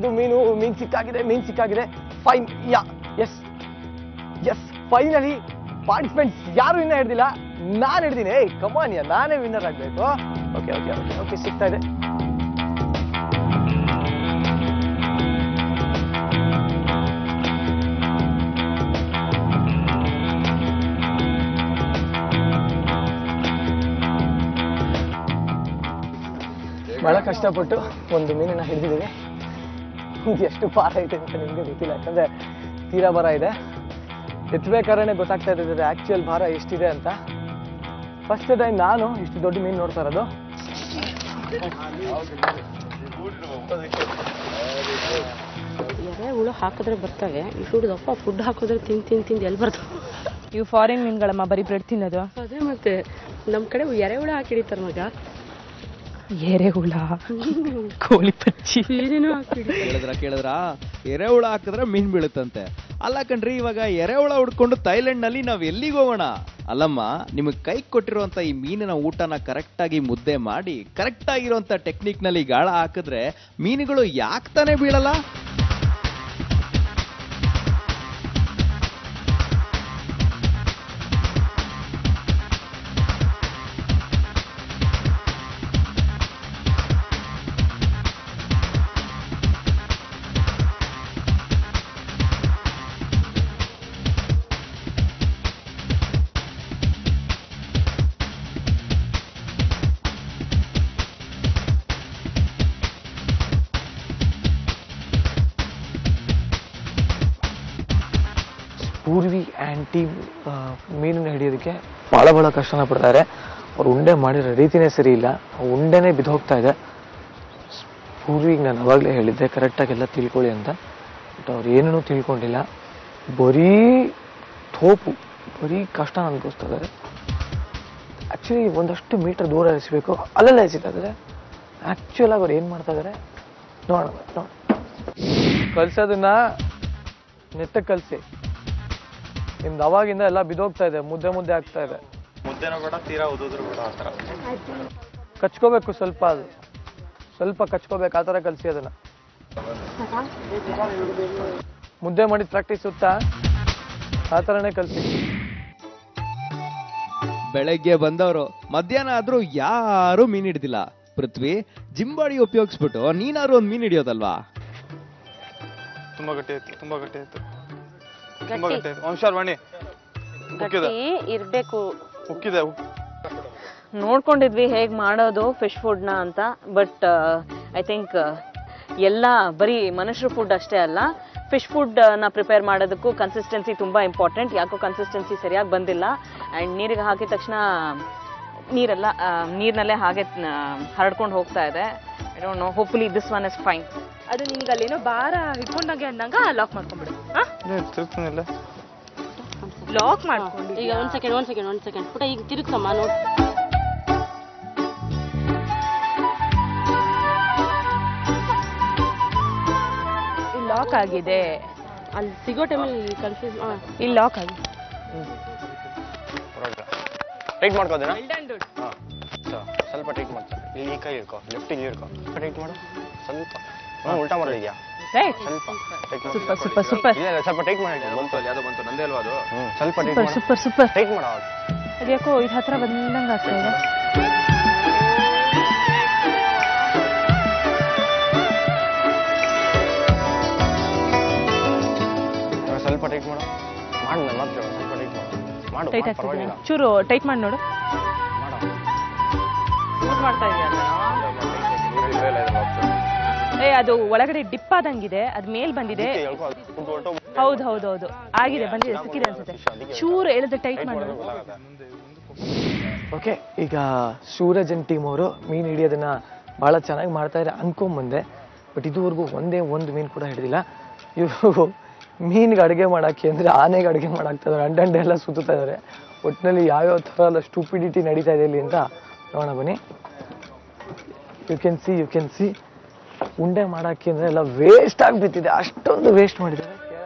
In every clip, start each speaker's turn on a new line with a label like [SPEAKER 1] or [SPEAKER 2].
[SPEAKER 1] ದೊಡ್ಡ ಮೀನು ಸಿಕ್ಕಾಗಿದೆ fine yeah yes finally participants ಯಾರು ಇನ್ನೂ ಹಿಡ್ದಿಲ್ಲ, ನಾನು ಹಿಡ್ದೀನಿ. ಕಮಾನ್ ನಾನೇ ವಿನ್ನರ್ ಆಗ್ಬೇಕು. ಓಕೆ ಸಿಗ್ತಾ ಇದೆ. ಬಹಳ ಕಷ್ಟಪಟ್ಟು ಒಂದು ಮೀನನ್ನ ಹಿಡಿದಿದ್ದೀವಿ. ಇದು ಎಷ್ಟು ಭಾರ ಐತೆ ಅಂತ ನಿಮಗೆ ಗೊತ್ತಿಲ್ಲ, ಯಾಕಂದ್ರೆ ತೀರಾ ಭಾರ ಇದೆ. ಎತ್ತಬೇಕಾದ್ರೆ ಗೊತ್ತಾಗ್ತಾ ಇರ್ತದೆ ಆಕ್ಚುಯಲ್ ಭಾರ ಎಷ್ಟಿದೆ ಅಂತ. ಫಸ್ಟ್ ಟೈಮ್ ನಾನು ಇಷ್ಟು ದೊಡ್ಡ ಮೀನು ನೋಡ್ತಾ ಇರೋದು.
[SPEAKER 2] ಎರೆಹುಳು ಹಾಕಿದ್ರೆ ಬರ್ತವೆ, ಇಷ್ಟುದಪ್ಪ ಫುಡ್ ಹಾಕಿದ್ರೆ ತಿಂದು ಎಲ್ಲಿ ಬರ್ತವೆ?
[SPEAKER 3] ಇವು ಫಾರಿನ್ ಮೀನುಗಳಮ್ಮ, ಬರೀ ಬ್ರೆಡ್ ತಿನ್ನೋದು.
[SPEAKER 2] ಅದೇ ಮತ್ತೆ ನಮ್ಮ ಕಡೆ ಎರೆಹುಳು ಹಾಕಿಡಿತಾರೆ ಮಗ.
[SPEAKER 3] ಎರೆಹುಳ, ಕೋಳಿ ಪಚ್ಚಿ
[SPEAKER 2] ಏನೇನೋ
[SPEAKER 4] ಕೇಳಿದ್ರ ಎರೆಹುಳ ಹಾಕಿದ್ರೆ ಮೀನ್ ಬೀಳುತ್ತಂತೆ. ಅಲ್ಲ ಕಣ್ರಿ, ಇವಾಗ ಎರೆಹುಳ ಹುಡ್ಕೊಂಡು ಥೈಲ್ಯಾಂಡ್ ನಲ್ಲಿ ನಾವ್ ಎಲ್ಲಿಗೆ ಹೋಗೋಣ? ಅಲ್ಲಮ್ಮ, ನಿಮಗೆ ಕೈ ಕೊಟ್ಟಿರುವಂತ ಈ ಮೀನಿನ ಊಟನ ಕರೆಕ್ಟ್ ಆಗಿ ಮುದ್ದೆ ಮಾಡಿ ಕರೆಕ್ಟ್ ಆಗಿರುವಂತ ಟೆಕ್ನಿಕ್ ನಲ್ಲಿ ಗಾಳ ಹಾಕಿದ್ರೆ ಮೀನುಗಳು ಯಾಕೆ ತಾನೇ ಬೀಳಲ್ಲ?
[SPEAKER 1] ಪೂರ್ವಿ ಆ್ಯಂಡ್ ಟೀಮ್ ಮೀನನ್ನು ಹಿಡಿಯೋದಕ್ಕೆ ಭಾಳ ಕಷ್ಟನ ಪಡ್ತಾರೆ. ಅವ್ರು ಉಂಡೆ ಮಾಡಿರೋ ರೀತಿನೇ ಸರಿ ಇಲ್ಲ, ಉಂಡೆನೇ ಬಿದ್ದೋಗ್ತಾ ಇದೆ. ಪೂರ್ವಿಗೆ ನಾನು ಅವಾಗಲೇ ಹೇಳಿದ್ದೆ ಕರೆಕ್ಟಾಗಿ ಎಲ್ಲ ತಿಳ್ಕೊಳ್ಳಿ ಅಂತ, ಬಟ್ ಅವ್ರು ಏನೂ ತಿಳ್ಕೊಂಡಿಲ್ಲ. ಬರೀ ತೋಪು, ಬರೀ ಕಷ್ಟ ಅನ್ಕೋಸ್ತಾ ಇದ್ದಾರೆ. ಆ್ಯಕ್ಚುಲಿ ಒಂದಷ್ಟು ಮೀಟರ್ ದೂರ ಎಸಿಬೇಕು, ಅಲ್ಲೆಲ್ಲ ಎಸಿತಾ ಇದ್ದಾರೆ. ಆ್ಯಕ್ಚುಲ್ ಆಗಿ ಅವ್ರು ಏನು ಮಾಡ್ತಾ ಇದ್ದಾರೆ ನೋಡೋಣ. ಕಲ್ಸೋದನ್ನ ನೆಟ್ಟಗೆ ಕಲಿಸಿ. ನಿಮ್ದು ಅವಾಗಿಂದ ಎಲ್ಲ ಬಿದ್ದೋಗ್ತಾ ಇದೆ, ಮುದ್ದೆ ಆಗ್ತಾ ಇದೆ.
[SPEAKER 5] ಮುದ್ದೆನೂ ಕೂಡ ತೀರಾ ಉದುದ್ರು ಕೂಡ ಆ ಥರ
[SPEAKER 1] ಕಚ್ಕೋಬೇಕು, ಸ್ವಲ್ಪ ಕಚ್ಕೋಬೇಕು, ಆ ಥರ ಕಲಿಸಿ. ಅದನ್ನ ಮುದ್ದೆ ಮಾಡಿದ ಪ್ರಾಕ್ಟೀಸ್ ಸುತ್ತಾ ಆ ಥರನೇ ಕಲಿಸಿ.
[SPEAKER 4] ಬೆಳಗ್ಗೆ ಬಂದವರು ಮಧ್ಯಾಹ್ನ ಆದ್ರೂ ಯಾರು ಮೀನ್ ಹಿಡ್ದಿಲ್ಲ. ಪೃಥ್ವಿ, ಜಿಂಬಾಡಿ ಉಪಯೋಗಿಸ್ಬಿಟ್ಟು ನೀನಾದ್ರೂ ಒಂದ್ ಮೀನ್ ಹಿಡಿಯೋದಲ್ವಾ?
[SPEAKER 5] ತುಂಬಾ ಗಟ್ಟಿ ಆಯ್ತು. ವಂಶಾರ್ವಾಣಿ
[SPEAKER 2] ಇರ್ಬೇಕು.
[SPEAKER 5] ಉಕ್ಕಿದೆ.
[SPEAKER 2] ನೋಡ್ಕೊಂಡಿದ್ವಿ ಹೇಗ್ ಮಾಡೋದು ಫಿಶ್ ಫುಡ್ ನ ಅಂತ. ಬಟ್ ಐ ಥಿಂಕ್ ಎಲ್ಲ ಬರೀ ಮನುಷ್ಯರ ಫುಡ್ ಅಷ್ಟೇ ಅಲ್ಲ, ಫಿಶ್ ಫುಡ್ ನ ಪ್ರಿಪೇರ್ ಮಾಡೋದಕ್ಕೂ ಕನ್ಸಿಸ್ಟೆನ್ಸಿ ತುಂಬಾ ಇಂಪಾರ್ಟೆಂಟ್. ಯಾಕೋ ಕನ್ಸಿಸ್ಟೆನ್ಸಿ ಸರಿಯಾಗಿ ಬಂದಿಲ್ಲ. ಅಂಡ್ ನೀರಿಗೆ ಹಾಕಿದ ತಕ್ಷಣ ನೀರ್ನಲ್ಲೇ ಹಾಗೆ ಹರಡ್ಕೊಂಡು ಹೋಗ್ತಾ ಇದೆ. I don't know, hopefully this one is fine.
[SPEAKER 3] ಅದು ನಿನ್ಗೆ ಅಲ್ಲೇನೋ ಭಾರ ಹಿಡ್ಕೊಂಡಂಗೆ ಅಂದಂಗ ಲಾಕ್ ಮಾಡ್ಕೊಂಡ್ಬಿಡು.
[SPEAKER 5] ತಿರುಗ್ತಾನಿಲ್ಲ,
[SPEAKER 3] ಲಾಕ್ ಮಾಡ್ಕೊಂಡು
[SPEAKER 2] ಈಗ ಒಂದ್ ಸೆಕೆಂಡ್ ಪುಟ ಈಗ ತಿರುಗ್ಸಮ್ಮ ನೋಡ್.
[SPEAKER 3] ಲಾಕ್ ಆಗಿದೆ.
[SPEAKER 2] ಅಲ್ಲಿ ಸಿಗೋ ಟೈಮಲ್ಲಿ ಕನ್ಫ್ಯೂಸ್.
[SPEAKER 3] ಇಲ್ಲಿ ಲಾಕ್ ಆಗಿದೆ.
[SPEAKER 5] ಟೈಟ್ ಮಾಡ್ಕೋದೇನಾ? ಸ್ವಲ್ಪ ಟೈಟ್ ಮಾಡ್ತಾರೆ. ಇಲ್ಲಿ ಈ ಕೈ ಇರ್ಕೋ, ಲೆಫ್ಟ್ ಇಲ್ಲಿ ಇರ್ಕೋ, ಟೈಟ್ ಮಾಡು. ಸ್ವಲ್ಪ ಉಲ್ಟಾ ಮಾಡೋದಿದ್ಯಾ?
[SPEAKER 3] ರೈಟ್.
[SPEAKER 5] ಸ್ವಲ್ಪ
[SPEAKER 3] ಸೂಪರ್.
[SPEAKER 5] ಇಲ್ಲ ಸ್ವಲ್ಪ ಟೈಟ್ ಮಾಡಿ. ಬಂತು ನಂದೇ ಅಲ್ವಾ ಅದು? ಸ್ವಲ್ಪ ಟೈಟ್ ಮಾಡು.
[SPEAKER 3] ಸೂಪರ್.
[SPEAKER 5] ಟೈಟ್ ಮಾಡೋ.
[SPEAKER 3] ಅದ್ಯಾಕೋ ಇದು ಹತ್ರ ಬಂದಂಗೆ ಆಗ್ತಾ ಇದೆ.
[SPEAKER 5] ಸ್ವಲ್ಪ ಟೈಟ್ ಮಾಡು. ಮಾತ್ರ ಸ್ವಲ್ಪ ಟೈಟ್ ಮಾಡು.
[SPEAKER 3] ಟೈಟ್ ಆಗ್ತಿದೆ. ಚೂರು ಟೈಟ್ ಮಾಡಿ ನೋಡು. ಮಾಡ್ತಾ ಇದೆಯಾ? ಅದು ಒಳಗಡೆ ಡಿಪ್ ಆದಂಗಿದೆ, ಅದು ಮೇಲ್ ಬಂದಿದೆ. ಹೌದು ಆಗಿದೆ, ಬಂದಿದೆ, ಸಿಕ್ಕಿದೆ ಅನ್ಸುತ್ತೆ. ಚೂರು ಎಳೆದು ಟೈಟ್ ಮಾಡೋದು.
[SPEAKER 1] ಓಕೆ, ಈಗ ಸೂರಜನ್ ಟೀಮ್ ಅವರು ಮೀನು ಹಿಡಿಯೋದನ್ನ ಬಹಳ ಚೆನ್ನಾಗಿ ಮಾಡ್ತಾ ಇದ್ದಾರೆ ಅನ್ಕೊಂಬಂದೆ. ಬಟ್ ಇದುವರೆಗೂ ಒಂದೇ ಒಂದು ಮೀನು ಕೂಡ ಹಿಡಿದಿಲ್ಲ. ಇವರು ಮೀನಿಗೆ ಅಡುಗೆ ಮಾಡೋಕ್ಕೆ ಅಂದರೆ ಆನೆಗೆ ಅಡುಗೆ ಮಾಡಾಕ್ತಾ ಇದ್ದಾರೆ. ಅಂಡಂಡೆ ಎಲ್ಲ ಸುತ್ತಾ ಇದ್ದಾರೆ. ಒಟ್ಟಿನಲ್ಲಿ ಯಾವ್ಯಾವ ಥರ ಎಲ್ಲ ಸ್ಟೂಪಿಡಿಟಿ ನಡೀತಾ ಇದೆ ಇಲ್ಲಿ ಅಂತ ನೋಡೋಣ ಬನ್ನಿ. ಯು ಕ್ಯಾನ್ ಸಿ ಉಂಡೆ ಮಾಡೋಕ್ಕೆ ಅಂದರೆ ಎಲ್ಲ ವೇಸ್ಟ್ ಆಗಿಬಿಟ್ಟಿದೆ. ಅಷ್ಟೊಂದು ವೇಸ್ಟ್ ಮಾಡಿದ್ದಾರೆ.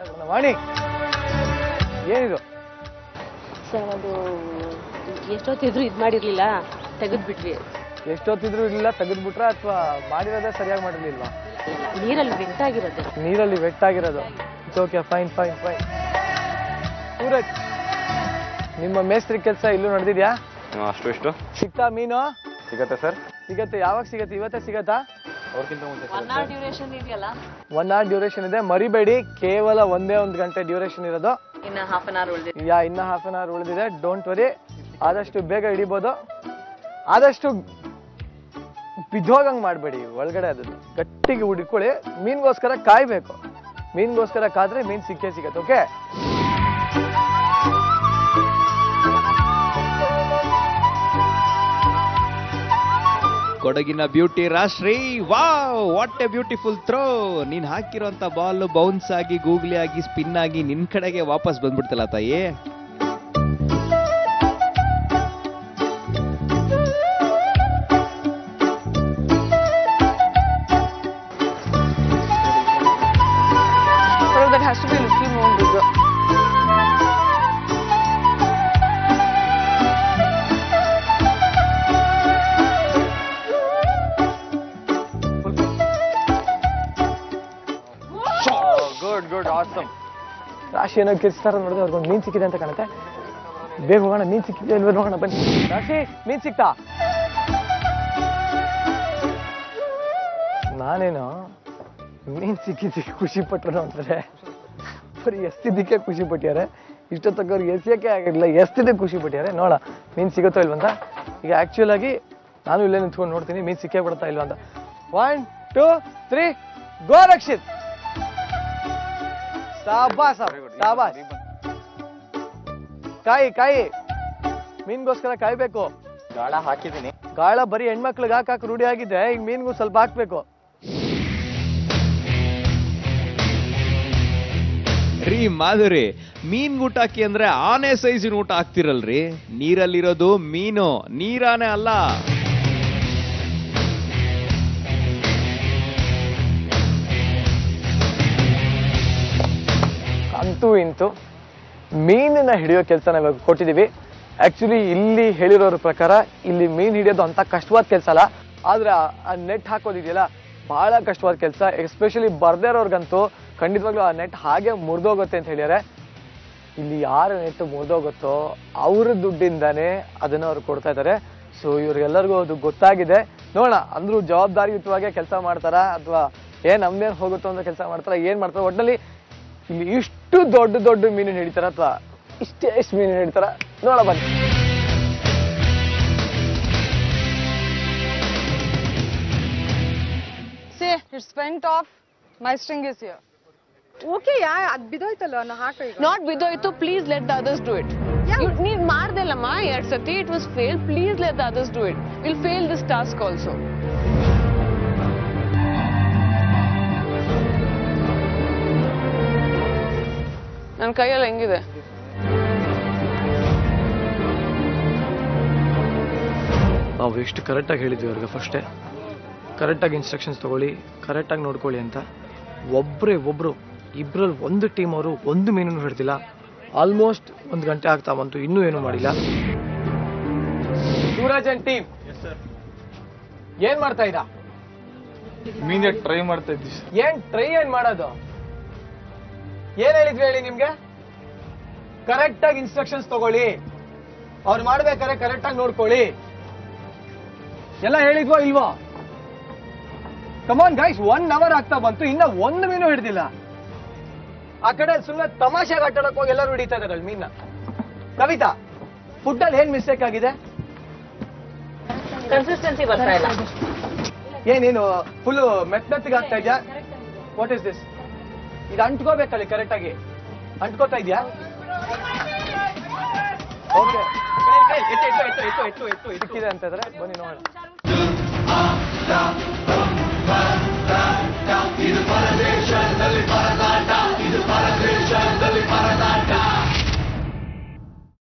[SPEAKER 1] ಮಾಡಿ ಏನಿದು
[SPEAKER 2] ಸರ್, ಅದು ಎಷ್ಟೊತ್ತಿದ್ರು ಇದು ಮಾಡಿರ್ಲಿಲ್ಲ, ತೆಗೆದ್ಬಿಟ್ವಿ.
[SPEAKER 1] ಎಷ್ಟೊತ್ತಿದ್ರು ಇಲ್ಲ ತೆಗೆದ್ಬಿಟ್ರ ಅಥವಾ ಮಾಡಿರೋದೇ ಸರಿಯಾಗಿ ಮಾಡಿರ್ಲಿಲ್ವಾ?
[SPEAKER 2] ನೀರಲ್ಲಿ ವೆಟ್ ಆಗಿರೋದು.
[SPEAKER 1] ನೀರಲ್ಲಿ ವೆಟ್ ಆಗಿರೋದು. Okay, fine fine fine. Suraj, ನಿಮ್ಮ ಮೇಸ್ತ್ರಿ ಕೆಲಸ ಇಲ್ಲೂ ನಡೆದಿದ್ಯಾ?
[SPEAKER 5] ಅಷ್ಟು ಇಷ್ಟು
[SPEAKER 1] ಸಿಗ್ತಾ ಮೀನು?
[SPEAKER 5] ಸಿಗತ್ತೆ ಸರ್.
[SPEAKER 1] ಸಿಗತ್ತೆ. ಯಾವಾಗ ಸಿಗತ್ತೆ? ಇವತ್ತೇ ಸಿಗತ್ತಾ?
[SPEAKER 5] ಅವ್ರಿಗಿಂತ ಮುಂಚೆ
[SPEAKER 2] 1 hour ಡ್ಯೂರೇಷನ್ ಇದೆಯಲ್ಲ?
[SPEAKER 1] 1 hour ಡ್ಯೂರೇಷನ್ ಇದೆ, ಮರಿಬೇಡಿ. ಕೇವಲ 1 ಗಂಟೆ ಡ್ಯೂರೇಷನ್ ಇರೋದು.
[SPEAKER 2] ಇನ್ನು half an hour ಉಳಿದಿದೆ.
[SPEAKER 1] ಇನ್ನ half an hour ಉಳಿದಿದೆ. ಡೋಂಟ್ ವರಿ, ಆದಷ್ಟು ಬೇಗ ಹಿಡಿಬೋದು. ಆದಷ್ಟು ಬಿದ್ದೋಗಂಗ್ ಮಾಡಬೇಡಿ ಒಳಗಡೆ, ಅದನ್ನು ಗಟ್ಟಿಗೆ ಹುಡ್ಕೊಳ್ಳಿ. ಮೀನ್ಗೋಸ್ಕರ ಕಾಯ್ಬೇಕು. ಮೀನ್ಗೋಸ್ಕರ ಕಾದ್ರೆ ಮೀನ್ ಸಿಕ್ಕೇ ಸಿಗತ್ತೆ. ಓಕೆ,
[SPEAKER 4] ಕೊಡಗಿನ beauty Rashri, wow what a beautiful throw. ನೀನ್ ಹಾಕಿರೋಂತ ಬಾಲ್ ಬೌನ್ಸ್ ಆಗಿ ಗೂಗ್ಲಿ ಆಗಿ ಸ್ಪಿನ್ ಆಗಿ ನಿನ್ ಕಡೆಗೆ ವಾಪಸ್ ಬಂದ್ಬಿಡ್ತಲ್ಲ ತಾಯಿ.
[SPEAKER 2] That has to be a little more bigger.
[SPEAKER 1] Good awesome. ರಾಶಿ ಏನೋ ಕಿರ್ಸ್ತಾರ ನೋಡಿದ್ರೆ ಅವ್ರಿಗೊಂದು ಮೀನ್ ಸಿಕ್ಕಿದೆ ಅಂತ ಕಾಣುತ್ತೆ. ಬೇಗ ಹೋಗೋಣ, ಮೀನ್ ಸಿಕ್ಕಿದೆ ಇಲ್ವೋ ನೋಡೋಣ ಬನ್ನಿ. ರಾಶಿ, ಮೀನ್ ಸಿಕ್ತಾ? ನಾನೇನು ಮೀನ್ ಸಿಕ್ಕಿದ್ದಕ್ಕೆ ಖುಷಿ ಪಟ್ರು ಅಂತಾರೆ, ಬರೀ ಎಸ್ತಿದ್ದಕ್ಕೆ ಖುಷಿ ಪಟ್ಟಿದ್ದಾರೆ. ಇಷ್ಟೊತ್ತಕ್ಕೆ ಅವ್ರಿಗೆ ಎಸಿಯಕ್ಕೆ ಆಗಿರಲಿಲ್ಲ, ಎಸ್ತಿದ್ದಕ್ಕೆ ಖುಷಿ ಪಟ್ಟಿದ್ದಾರೆ. ನೋಡ ಮೀನ್ ಸಿಗುತ್ತೋ ಇಲ್ವಂತ. ಈಗ ಆಕ್ಚುಲ್ ಆಗಿ ನಾನು ಇಲ್ಲೇ ನಿಂತ್ಕೊಂಡು ನೋಡ್ತೀನಿ ಮೀನ್ ಸಿಕ್ಕೇ ಬಿಡ್ತಾ ಇಲ್ವ ಅಂತ. 1 2 3 ಗೋ ರಕ್ಷಿತ್. ಸಾಬಾಸ್ ಸಾಬಾಸ್. ಕಾಯಿ ಮೀನ್ಗೋಸ್ಕರ ಕಾಯ್ಬೇಕು.
[SPEAKER 5] ಗಾಳ ಹಾಕಿದ್ದೀನಿ.
[SPEAKER 1] ಗಾಳ ಬರೀ ಹೆಣ್ಮಕ್ಳಿಗೆ ಹಾಕಕ್ ರೂಢಿ ಆಗಿದೆ, ಈಗ ಮೀನ್ಗೂ ಸ್ವಲ್ಪ ಹಾಕ್ಬೇಕು.
[SPEAKER 4] ರೀ ಮಾಧುರಿ, ಮೀನ್ ಊಟ ಹಾಕಿ ಅಂದ್ರೆ ಆನೆ ಸೈಜಿನ ಊಟ ಹಾಕ್ತಿರಲ್ರಿ. ನೀರಲ್ಲಿರೋದು ಮೀನು, ನೀರಾನೆ ಅಲ್ಲ.
[SPEAKER 1] ಅಂತೂ ಇಂತೂ ಮೀನನ್ನ ಹಿಡಿಯೋ ಕೆಲಸ ನಾವು ಕೊಟ್ಟಿದೀವಿ. ಆಕ್ಚುಲಿ ಇಲ್ಲಿ ಹೇಳಿರೋರ ಪ್ರಕಾರ ಇಲ್ಲಿ ಮೀನ್ ಹಿಡಿಯೋದು ಅಂತ ಕಷ್ಟವಾದ ಕೆಲಸ ಅಲ್ಲ, ಆದ್ರೆ ಆ ನೆಟ್ ಹಾಕೋದಿದೆಯಲ್ಲ ಬಹಳ ಕಷ್ಟವಾದ ಕೆಲಸ. ಎಸ್ಪೆಷಲಿ ಬರ್ದೇ ಇರೋರ್ಗಂತೂ ಖಂಡಿತವಾಗ್ಲೂ ಆ ನೆಟ್ ಹಾಗೆ ಮುರಿದೋಗುತ್ತೆ ಅಂತ ಹೇಳಿದ್ದಾರೆ. ಇಲ್ಲಿ ಯಾರ ನೆಟ್ ಮುರಿದೋಗುತ್ತೋ ಅವ್ರ ದುಡ್ಡಿಂದಾನೇ ಅದನ್ನ ಅವ್ರು ಕೊಡ್ತಾ ಇದ್ದಾರೆ. ಸೊ ಇವ್ರಿಗೆಲ್ಲರಿಗೂ ಅದು ಗೊತ್ತಾಗಿದೆ. ನೋಡೋಣ, ಅಂದ್ರೂ ಜವಾಬ್ದಾರಿಯುತವಾಗಿ ಕೆಲಸ ಮಾಡ್ತಾರ ಅಥವಾ ನಮ್ದೇನ್ ಹೋಗುತ್ತೋ ಅಂತ ಕೆಲಸ ಮಾಡ್ತಾರ, ಏನ್ ಮಾಡ್ತಾರ. ಒಟ್ಟಿನಲ್ಲಿ ಇಲ್ಲಿ ಇಷ್ಟು ದೊಡ್ಡ ಮೀನು ಹಿಡಿತಾರ ಅಥವಾ ಎಷ್ಟು ಮೀನು ಹಿಡಿತಾರ ನೋಡ ಬನ್ನಿ.
[SPEAKER 6] See, it's went off. My string is here. Okay, yeah, ಅದು ಬಿದೋಯ್ತಲ್ಲ ನಾ ಹಾಕ ಈಗ.
[SPEAKER 2] Not ಬಿದೋಯ್ತು, please let the others do it. ನೀನ್ ಮಾಡ್ದಲ್ಲಮ್ಮ 2 ಸತಿ, it was failed. Please let the others do it. We'll fail this task also. ನನ್ನ ಕೈಯಲ್ಲಿ ಹೆಂಗಿದೆ?
[SPEAKER 1] ನಾವು ಎಷ್ಟು ಕರೆಕ್ಟಾಗಿ ಹೇಳಿದ್ವಿ ಅವ್ರಿಗೆ ಫಸ್ಟೇ, ಕರೆಕ್ಟಾಗಿ ಇನ್ಸ್ಟ್ರಕ್ಷನ್ಸ್ ತಗೊಳ್ಳಿ, ಕರೆಕ್ಟಾಗಿ ನೋಡ್ಕೊಳ್ಳಿ ಅಂತ. ಒಬ್ರು ಇಬ್ಬರಲ್ಲಿ ಒಂದು ಟೀಮ್ ಅವರು ಒಂದು ಮೀನನ್ನು ಹಿಡ್ತಿಲ್ಲ. ಆಲ್ಮೋಸ್ಟ್ 1 ಗಂಟೆ ಆಗ್ತಾ ಬಂತು, ಇನ್ನೂ ಏನು ಮಾಡಿಲ್ಲ. ಸೂರಜ್ ಅಂಡ್ ಟೀಮ್ ಏನ್ ಮಾಡ್ತಾ ಇದ್ದ?
[SPEAKER 5] ಮೀನ್ ಟ್ರೈ ಮಾಡ್ತಾ ಇದ್ವಿ.
[SPEAKER 1] ಏನ್ ಮಾಡೋದು? ಏನ್ ಹೇಳಿದ್ವಿ ಹೇಳಿ ನಿಮ್ಗೆ? ಕರೆಕ್ಟಾಗಿ ಇನ್ಸ್ಟ್ರಕ್ಷನ್ಸ್ ತಗೊಳ್ಳಿ, ಅವ್ರು ಮಾಡ್ಬೇಕಾದ್ರೆ ಕರೆಕ್ಟಾಗಿ ನೋಡ್ಕೊಳ್ಳಿ ಎಲ್ಲ ಹೇಳಿದ್ವೋ ಇಲ್ವೋ? ಕಮಾನ್ ಗೈಸ್, 1 hour ಆಗ್ತಾ ಬಂತು, ಇನ್ನ ಒಂದು ಮೀನು ಹಿಡ್ದಿಲ್ಲ. ಆ ಕಡೆ ಸುಮ್ಮನೆ ತಮಾಷೆಗೆ ಆಟಾಡಕ್ ಹೋಗಿ ಎಲ್ಲರೂ ಹಿಡಿತಾ ಇದಾರೆ ಮೀನ. ಕವಿತಾ, ಫುಡ್ ಅಲ್ಲಿ ಏನ್ ಮಿಸ್ಟೇಕ್ ಆಗಿದೆ?
[SPEAKER 2] ಕನ್ಸಿಸ್ಟೆನ್ಸಿ ಬರ್ತಾ ಇಲ್ಲ.
[SPEAKER 1] ಏನೇನು ಫುಲ್ ಮೆತ್ತಗೆ ಆಗ್ತಾ ಇದ್ಯಾ? What is this? ಇದು ಅಂಟ್ಕೋಬೇಕಲ್ಲಿ ಕರೆಕ್ಟ್ ಆಗಿ. ಅಂಟ್ಕೋತಾ ಇದ್ಯಾ? ಓಕೆ, ಸಿಕ್ಕಿದೆ ಅಂತ ಇದ್ರೆ ಬನ್ನಿ ನೋಡೋಣ.